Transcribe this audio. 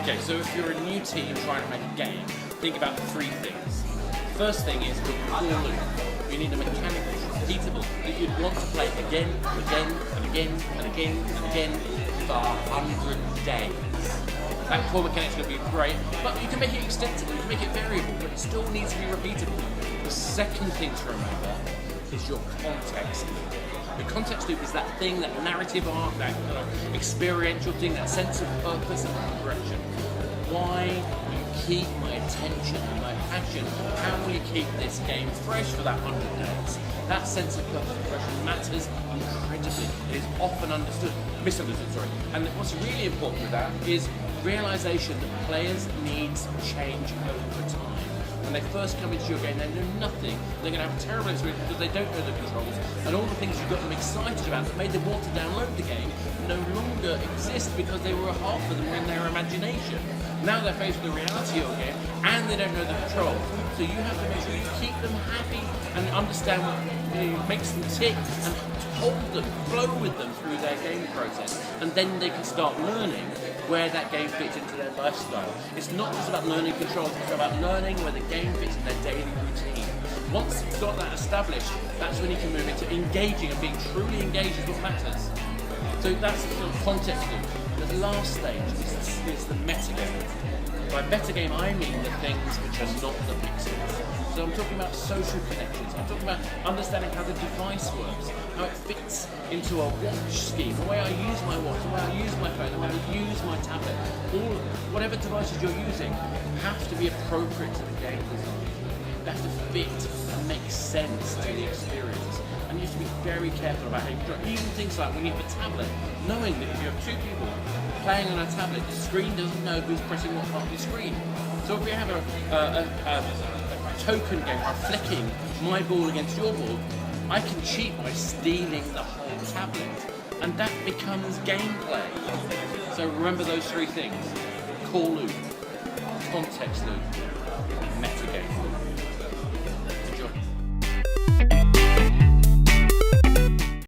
Okay, so if you're a new team trying to make a game, think about 3 things. First thing is the core loop. You need a mechanic that's repeatable, that you'd want to play again, and again, and again, and again, and again for 100 days. That core mechanic's going to be great, but you can make it extensible, you can make it variable, but it still needs to be repeatable. The second thing to remember is your context loop. The context loop is that thing, that narrative arc, that kind of experiential thing, that sense of purpose and progression. Why you keep my attention and my passion? How will you keep this game fresh for that 100 days? That sense of purpose and progression matters incredibly. It is often misunderstood. And what's really important with that is realization that players' needs change over time. When they first come into your game, they know nothing. They're going to have a terrible experience because they don't know the controls, and all the things you got them excited about that made them want to download the game no longer exist because they were half of them were in their imagination. Now they're faced with the reality of the game, and they don't know the controls. So you have to make sure you keep them happy and understand what makes them tick, and hold them, flow with them through their game process, and then they can start learning where that game fits into their lifestyle. It's not just about learning controls, it's about learning where the game fits in their daily routine. Once you've got that established, that's when you can move into engaging, and being truly engaged is what matters. So that's the sort of context loop. The last stage is the metagame. By metagame, I mean the things which are not the pixels. So I'm talking about social connections. I'm talking about understanding how the device works, how it fits into a watch scheme, the way I use my watch, the way I use my phone, the way I use my tablet. Whatever devices you're using have to be appropriate to the game design. They have to fit and make sense to the experience. And you have to be very careful about how you control. Even things like when you have a tablet, knowing that if you have 2 people playing on a tablet, the screen doesn't know who's pressing what part of the screen. So if we have a token game where I'm flicking my ball against your ball, I can cheat by stealing the whole tablet, and that becomes gameplay. So remember those 3 things: core loop, context loop, and metagame loop.